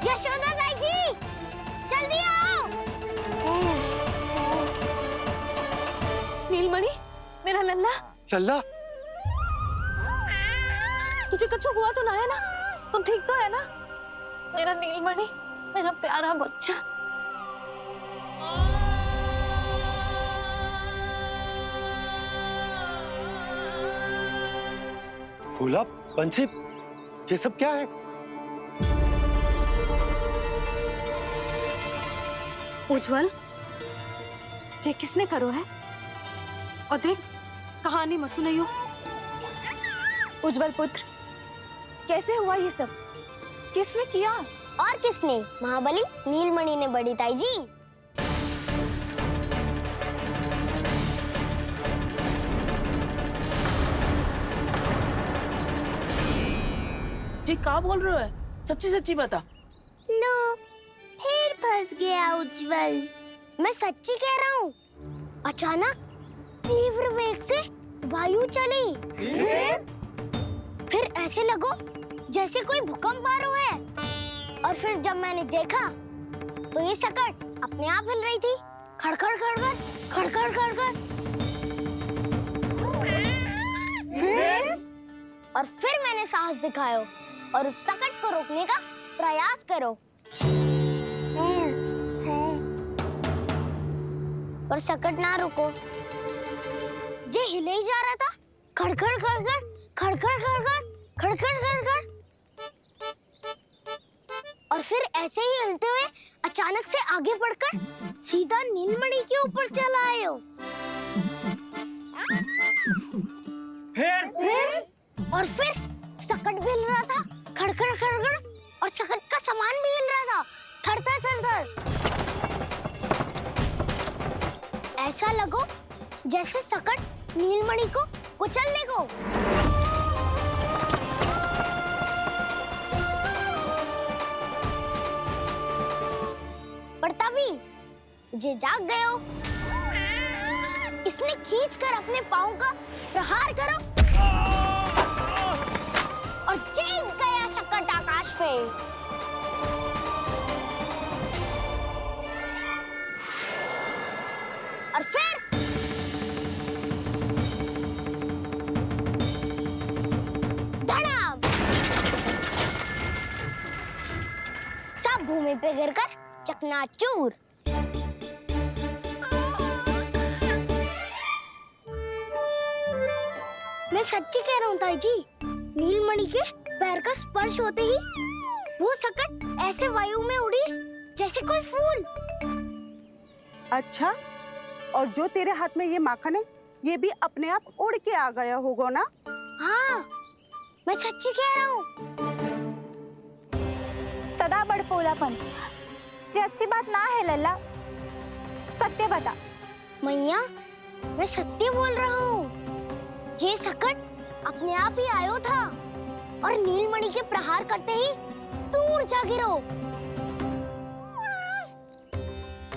यशोदा ताई जी, जल्दी आओ। नीलमणि, मेरा लल्ला। लल्ला, तुझे कुछ हुआ तो ना है ना? तुम ठीक तो है ना? मेरा नीलमणि, मेरा प्यारा बच्चा। भोला, बंसी, ये सब क्या है? उज्जवल, ये किसने करो है? और देख, कहानी मत सुनाइयो। उज्जवल पुत्र, कैसे हुआ ये सब? किसने किया? और किसने? महाबली नीलमणि ने, बड़ी ताई जी। जी क्या बोल रहे हो? सच्ची सच्ची बता। लो, फिर फंस गया उज्जवल। मैं सच्ची कह रहा हूँ। अचानक तीव्र वेग से वायु चली। फिर ऐसे लगो जैसे कोई भूकंप आ रहा है। और फिर जब मैंने देखा तो ये सकट अपने आप हिल रही थी, खड़खड़ खड़खड़ खड़खड़ खड़खड़। फिर मैंने साहस दिखाया और उस सकट को रोकने का प्रयास करो। पर सकट ना रुको, जे हिले ही जा रहा था, खड़खड़ खड़खड़ खड़खड़ खड़खड़ खड़खड़ खड़खड़। और फिर ऐसे ही हिलते हुए अचानक से आगे बढ़कर सीधा नीलमणि के ऊपर चला आए हो। फिर और फिर सकट भी हिल रहा था, खड़खड़ खड़खड़, और सकट का सामान भी हिल रहा था, थरथर थरथर। ऐसा लगो जैसे सकट नीलमणि को कुचलने को। पर तभी जे जाग गए हो। इसने खींचकर अपने पांव का प्रहार करो और चीख गया सकट आकाश पे। और फिर धड़ाम, सब भूमि पे गिरकर चकनाचूर। मैं सच्ची कह रहा हूँ ताई जी, नीलमणि के पैर का स्पर्श होते ही वो सकट ऐसे वायु में उड़ी जैसे कोई फूल। अच्छा, और जो तेरे हाथ में ये माखन है, ये भी अपने आप उड़ के आ गया होगा ना? हाँ, मैं सच्ची कह रहा हूँ। सदा बड़पोलापन, ये अच्छी बात ना है लल्ला। सत्य बता। मैया, मैं सत्य बोल रहा हूँ। ये सकट अपने आप ही आयो था और नीलमणि के प्रहार करते ही दूर जा गिरो।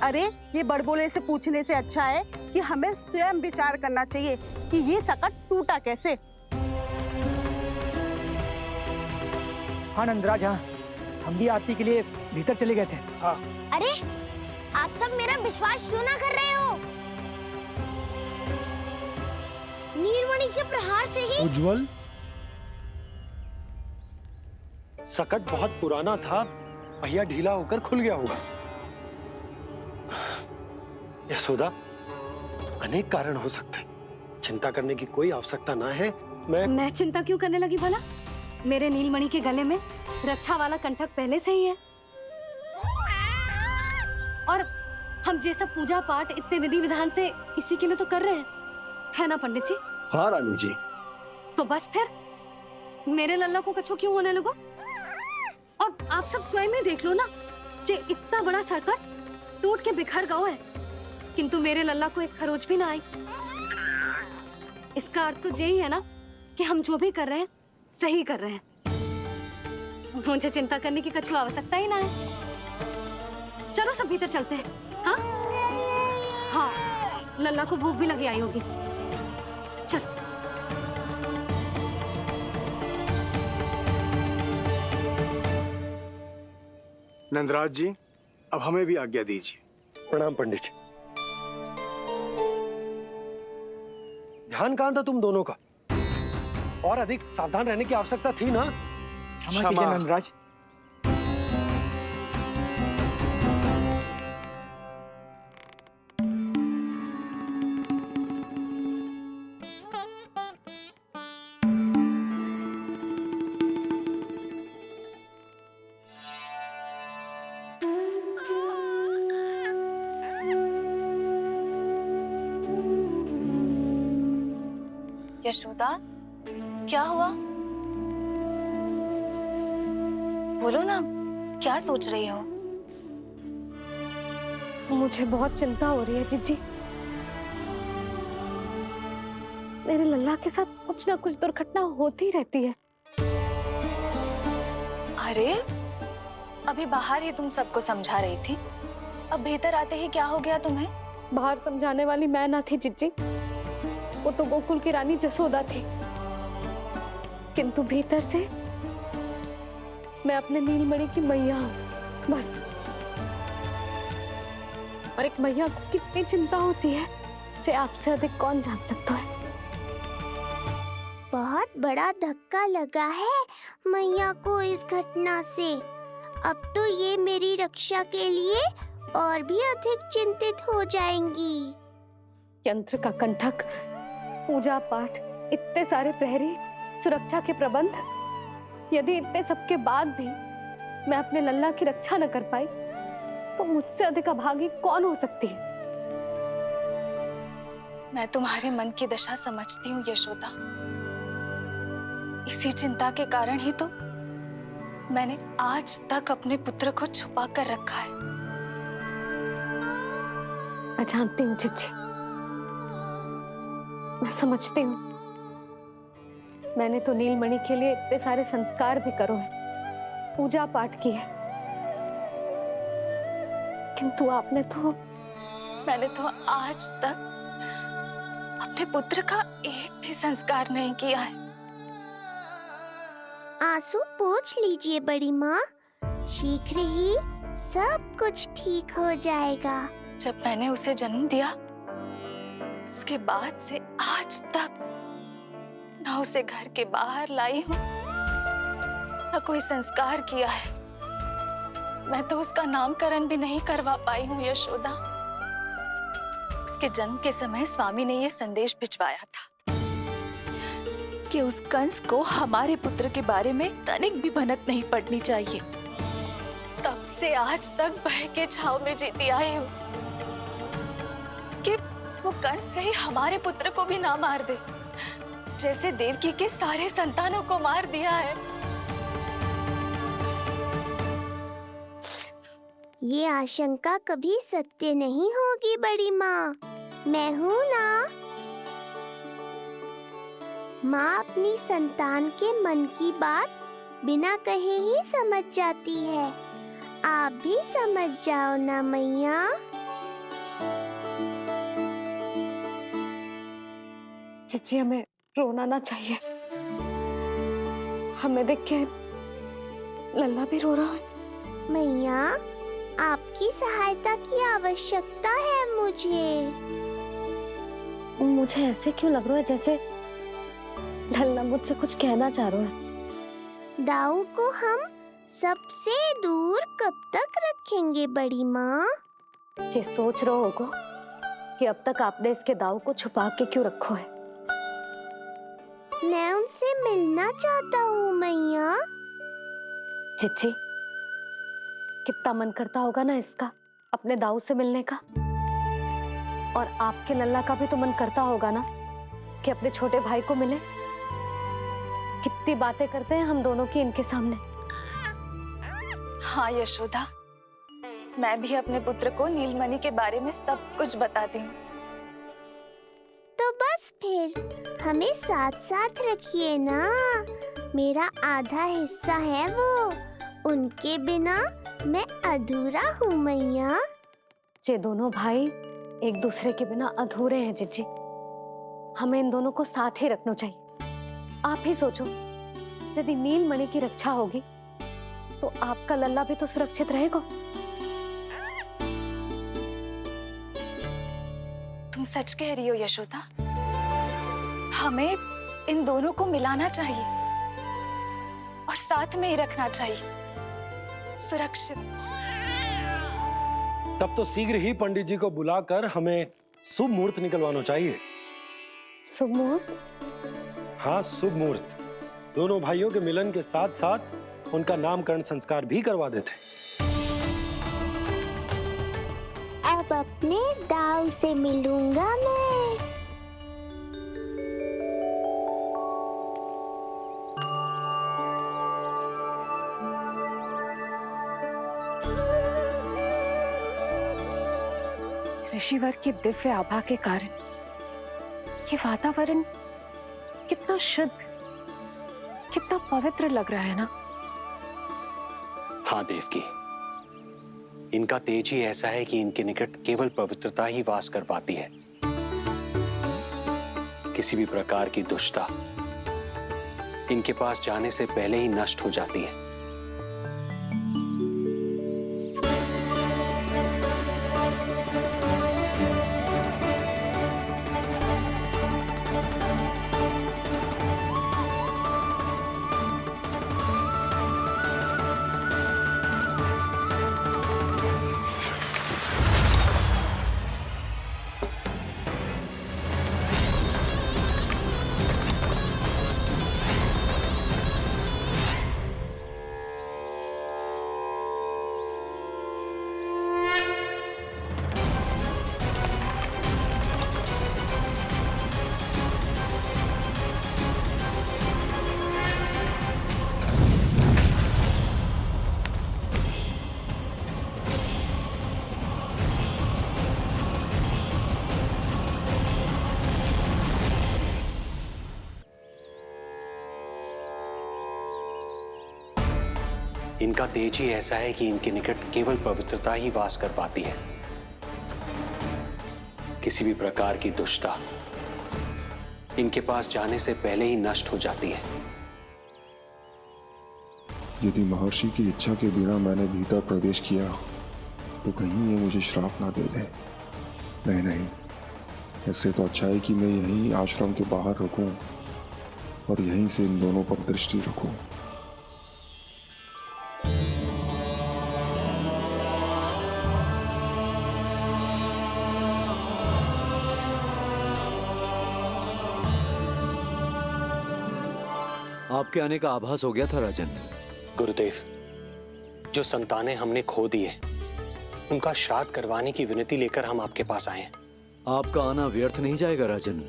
अरे, ये बड़बोले से पूछने से अच्छा है कि हमें स्वयं विचार करना चाहिए कि ये सकट टूटा कैसे। हाँ नंदराज, हाँ, हम भी आरती के लिए भीतर चले गए थे। हाँ। अरे, आप सब मेरा विश्वास क्यों ना कर रहे हो? नीलमणि के प्रहार से ही। उज्जवल, सकट बहुत पुराना था, पहिया ढीला होकर खुल गया होगा। यशोदा, अनेक कारण हो सकते हैं, चिंता करने की कोई आवश्यकता ना है। मैं चिंता क्यों करने लगी भला? मेरे नीलमणि के गले में रक्षा वाला कंठक पहले से ही है। और हम जैसा पूजा पाठ इतने विधि विधान से इसी के लिए तो कर रहे हैं, है ना पंडित जी? हाँ रानी जी। तो बस फिर मेरे लल्ला को कछु क्यों होने लगो? और आप सब स्वयं ही देख लो ना, जे इतना बड़ा सकट टूट के बिखर गया है, किंतु मेरे लल्ला को एक खरोच भी ना आई। इसका अर्थ तो यही है ना कि हम जो भी कर रहे हैं सही कर रहे हैं। मुझे चिंता करने की कछु आवश्यकता ही ना है। चलो सब भीतर चलते हैं। हाँ हाँ, लल्ला को भूख भी लगी आई होगी। चल। नंदराज जी, अब हमें भी आज्ञा दीजिए। प्रणाम पंडित जी। ध्यान कहाँ था तुम दोनों का? और अधिक सावधान रहने की आवश्यकता थी ना? क्षमा कीजिए नंदराज। यशोदा, क्या हुआ? बोलो ना, क्या सोच रही हो? मुझे बहुत चिंता हो रही है जीजी। मेरे लल्ला के साथ कुछ ना कुछ दुर्घटना होती रहती है। अरे, अभी बाहर ही तुम सबको समझा रही थी, अब भीतर आते ही क्या हो गया तुम्हें? बाहर समझाने वाली मैं ना थी जीजी, वो तो गोकुल की रानी जसोदा थी। किंतु भीतर से मैं अपने नीलमणि की मैया हूँ, बस। और एक मैया को कितनी चिंता होती है, इसे आपसे अधिक कौन जान सकता है। बहुत बड़ा धक्का लगा है मैया को इस घटना से। अब तो ये मेरी रक्षा के लिए और भी अधिक चिंतित हो जाएंगी। यंत्र का कंठक, पूजा पाठ, इतने सारे प्रहरी, सुरक्षा के प्रबंध, यदि इतने सबके बाद भी मैं अपने लल्ला की रक्षा न कर पाई तो मुझसे अधिक अभागी कौन हो सकती है। मैं तुम्हारे मन की दशा समझती हूँ यशोदा। इसी चिंता के कारण ही तो मैंने आज तक अपने पुत्र को छुपा कर रखा है। मैं जानती हूँ जीजी, मैं समझती हूँ। मैंने तो नीलमणि के लिए इतने सारे संस्कार भी करो है, पूजा पाठ की है, किंतु मैंने तो आज तक अपने पुत्र का एक भी संस्कार नहीं किया है। आंसू पोंछ लीजिए बड़ी माँ, शीघ्र ही सब कुछ ठीक हो जाएगा। जब मैंने उसे जन्म दिया, उसके बाद से आज तक न उसे घर के बाहर लाई हूँ, न कोई संस्कार किया है। मैं तो उसका नामकरण भी नहीं करवा पाई हूँ यशोदा। उसके जन्म के समय स्वामी ने ये संदेश भिजवाया था कि उस कंस को हमारे पुत्र के बारे में तनिक भी भनक नहीं पड़नी चाहिए। तब से आज तक भय के छाव में जीती आई हूँ कि वो कंस कहीं हमारे पुत्र को भी ना मार दे, जैसे देवकी के सारे संतानों को मार दिया है। ये आशंका कभी सत्य नहीं होगी बड़ी माँ, मैं हूँ ना। माँ अपनी संतान के मन की बात बिना कहे ही समझ जाती है। आप भी समझ जाओ ना मैया। जीजी, हमें रोना ना चाहिए। हमें देख के लल्ला भी रो रहा है। मैया, आपकी सहायता की आवश्यकता है मुझे। मुझे ऐसे क्यों लग रहा है जैसे लल्ला मुझसे कुछ कहना चाह रहा है। दाऊ को हम सबसे दूर कब तक रखेंगे बड़ी माँ? ये सोच रहे होगो कि अब तक आपने इसके दाऊ को छुपा के क्यों रखो है। मैं उनसे मिलना चाहता हूँ मैया। चिच्ची, कितना मन करता होगा ना इसका अपने दाऊ से मिलने का। और आपके लल्ला का भी तो मन करता होगा ना कि अपने छोटे भाई को मिले। कितनी बातें करते हैं हम दोनों की इनके सामने। हाँ यशोदा, मैं भी अपने पुत्र को नीलमणि के बारे में सब कुछ बताती हूँ। तो बस फिर हमें साथ साथ रखिए ना। मेरा आधा हिस्सा है वो, उनके बिना मैं अधूरा हूँ मैया। ये दोनों भाई एक दूसरे के बिना अधूरे हैं जीजी। हमें इन दोनों को साथ ही रखना चाहिए। आप ही सोचो, यदि नीलमणि की रक्षा होगी तो आपका लल्ला भी तो सुरक्षित रहेगा। तुम सच कह रही हो यशोदा। हमें इन दोनों को मिलाना चाहिए और साथ में ही रखना चाहिए, सुरक्षित। तब तो शीघ्र ही पंडित जी को बुलाकर हमें शुभ मुहूर्त निकलवाना चाहिए। शुभ मुहूर्त? हाँ, शुभ मुहूर्त। दोनों भाइयों के मिलन के साथ साथ उनका नामकरण संस्कार भी करवा देते। अब अपने दाऊ से मिलूंगा मैं। ऋषिवर की दिव्य आभा के कारण ये वातावरण कितना शुद्ध, कितना पवित्र लग रहा है ना। हाँ देवकी, इनका तेज ही ऐसा है कि इनके निकट केवल पवित्रता ही वास कर पाती है। किसी भी प्रकार की दुष्टता इनके पास जाने से पहले ही नष्ट हो जाती है। इनका तेज ही ऐसा है कि इनके निकट केवल पवित्रता ही वास कर पाती है। किसी भी प्रकार की दुष्टता इनके पास जाने से पहले ही नष्ट हो जाती है। यदि महर्षि की इच्छा के बिना मैंने भीतर प्रवेश किया तो कहीं ये मुझे श्राप ना दे दे। नहीं नहीं, इससे तो अच्छा है कि मैं यहीं आश्रम के बाहर रुकूं और यहीं से इन दोनों पर दृष्टि रखूं। आपके आने का आभास हो गया था राजन। गुरुदेव, जो संतानें हमने खो दी है उनका श्राद्ध करवाने की विनती लेकर हम आपके पास आए हैं। आपका आना व्यर्थ नहीं जाएगा राजन,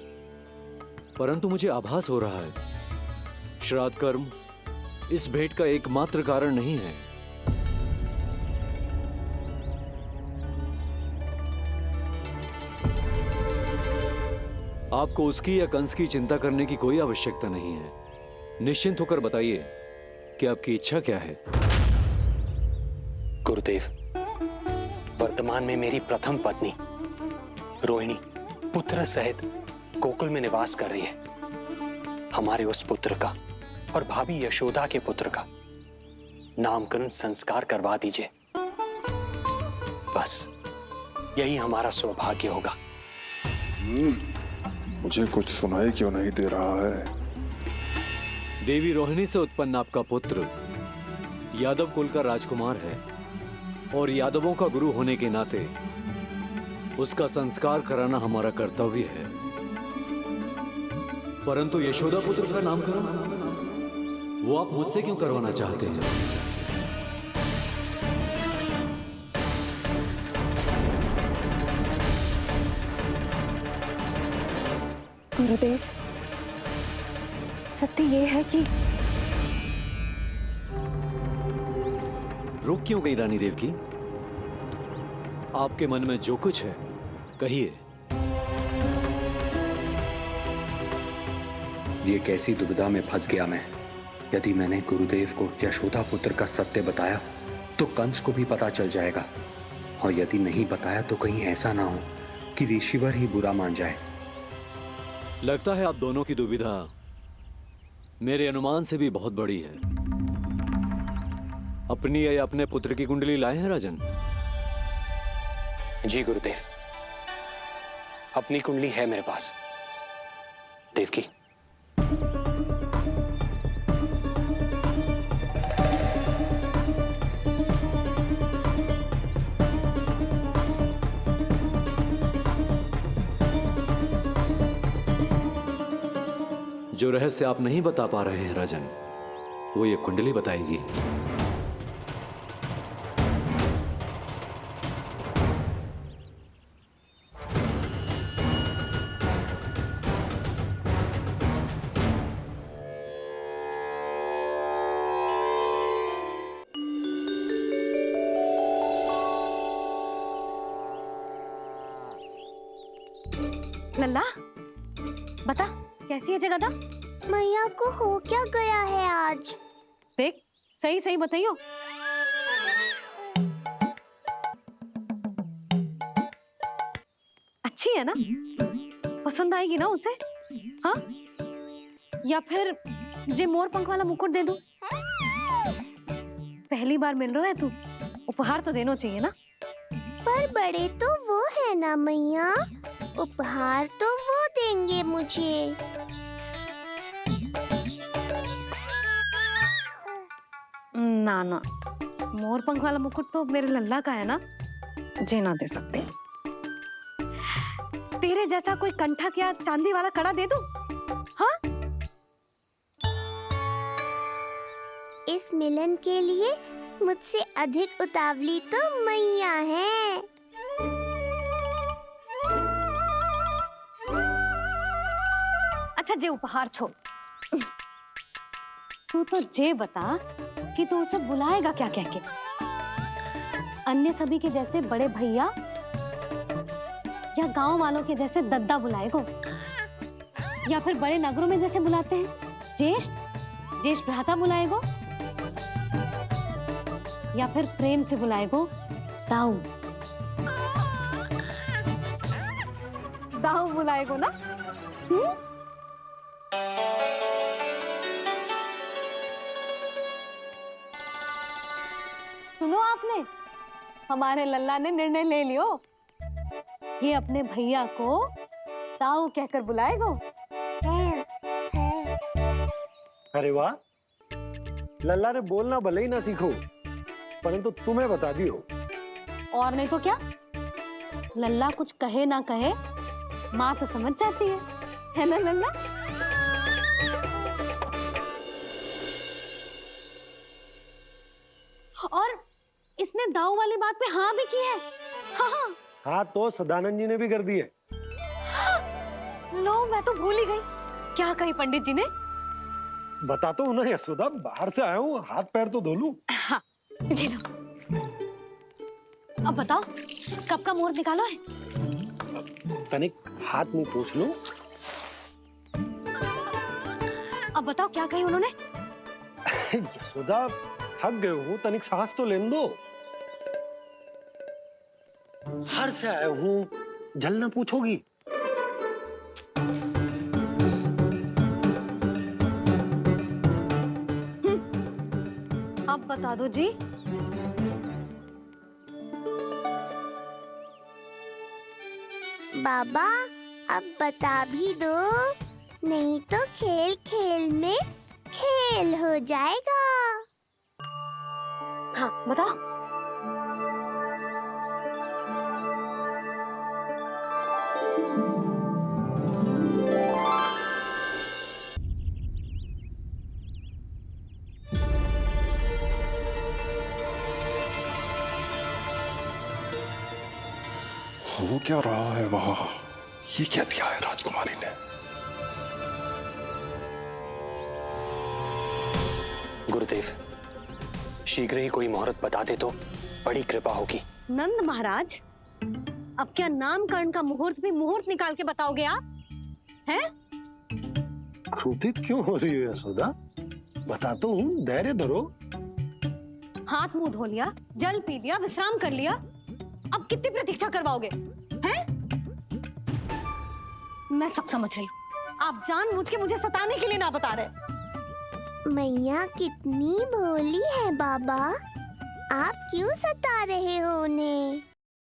परंतु मुझे आभास हो रहा है श्राद्ध कर्म इस भेंट का एकमात्र कारण नहीं है। आपको उसकी या कंस की चिंता करने की कोई आवश्यकता नहीं है। निश्चिंत होकर बताइए कि आपकी इच्छा क्या है। गुरुदेव, वर्तमान में मेरी प्रथम पत्नी रोहिणी पुत्र सहित गोकुल में निवास कर रही है। हमारे उस पुत्र का और भाभी यशोदा के पुत्र का नामकरण संस्कार करवा दीजिए। बस यही हमारा सौभाग्य होगा। मुझे कुछ सुनाई क्यों नहीं दे रहा है? देवी रोहिणी से उत्पन्न आपका पुत्र यादव कुल का राजकुमार है और यादवों का गुरु होने के नाते उसका संस्कार कराना हमारा कर्तव्य है। परंतु यशोदा पुत्र का नामकरण वो आप मुझसे क्यों करवाना चाहते हैं? गुरुदेव, सत्य ये है कि रुक क्यों गई रानी देवकी? आपके मन में जो कुछ है कहिए। ये कैसी दुविधा में फंस गया मैं। यदि मैंने गुरुदेव को यशोदा पुत्र का सत्य बताया तो कंस को भी पता चल जाएगा, और यदि नहीं बताया तो कहीं ऐसा ना हो कि ऋषिवर ही बुरा मान जाए। लगता है आप दोनों की दुविधा मेरे अनुमान से भी बहुत बड़ी है। अपनी या अपने पुत्र की कुंडली लाए हैं राजन? जी गुरुदेव, अपनी कुंडली है मेरे पास। देवकी, जो रहस्य आप नहीं बता पा रहे हैं राजन, वो ये कुंडली बताएगी। लल्ला, बता कैसी है जगदा? मैया को हो क्या गया है आज? देख, सही सही बताइयो। अच्छी है ना? पसंद आएगी ना उसे? हाँ? या फिर जे मोर पंख वाला मुकुट दे दूं? पहली बार मिल रहा है तू, उपहार तो देना चाहिए ना? पर बड़े तो वो है ना मैया, उपहार तो वो देंगे मुझे। ना ना, मोर पंख वाला मुकुट तो मेरे लल्ला का है ना, जे ना दे सकते। तेरे जैसा कोई कंठक या चांदी वाला कड़ा दे दूं? हाँ? इस मिलन के लिए मुझसे अधिक उतावली तो मैया है। अच्छा, जे उपहार छोड़, तू तो जे बता कि तू उसे बुलाएगा क्या कह के? अन्य सभी के जैसे बड़े भैया या गांव वालों के जैसे दद्दा बुलाएगो, या फिर बड़े नगरों में जैसे बुलाते हैं ज्येष्ठ ज्येष्ठ भ्राता बुलाएगो, या फिर प्रेम से बुलाएगो दाऊ दाऊ बुलाएगो ना? सुनो आपने, हमारे लल्ला ने निर्णय ले लियो, ये अपने भैया को ताऊ कहकर बुलाएगो। अरे वाह, लल्ला ने बोलना भले ही ना सीखो, परंतु तुम्हें बता दियो। और नहीं तो क्या, लल्ला कुछ कहे ना कहे माँ तो समझ जाती है ना लल्ला? और इसने दाऊ वाली बात पे हाँ भी की है। हाँ हाँ हाँ, तो सदानंद जी ने भी कर दी है। लो, मैं तो भूल ही गई। क्या कही पंडित जी ने? बता तो ना यशोदा, बाहर से आया हूँ, हाथ पैर तो धो लूं। हाँ, ले लो। अब बताओ, कब का मुहूर्त निकालो है? तनिक हाथ मुंह पूछ लूं। अब बताओ क्या कही उन्होंने? यशोदा, थक गए हूँ, तनिक सांस तो लेने दो। बाहर से आया हूँ, जल ना पूछोगी? अब बता दो जी। बाबा, अब बता भी दो, नहीं तो खेल खेल में खेल हो जाएगा। हाँ, बताओ। हो क्या रहा है वहां? ये क्या दिया है राजकुमारी ने? गुरुदेव, शीघ्र ही कोई मुहूर्त बता दे तो बड़ी कृपा होगी। नंद महाराज, अब क्या नामकरण का मुहूर्त भी मुहूर्त निकाल के बताओगे आप? हैं? क्रोधित क्यों हो रही हो यशोदा? बताता हूँ, धैर्य धरो। हाथ मुंह धो लिया, जल पी लिया, विश्राम कर लिया, अब कितनी प्रतीक्षा करवाओगे? हैं? मैं सब समझ रही हूँ, आप जानबूझ के मुझे सताने के लिए ना बता रहे। मैया कितनी भोली है बाबा, आप क्यों सता रहे हो उन्हें?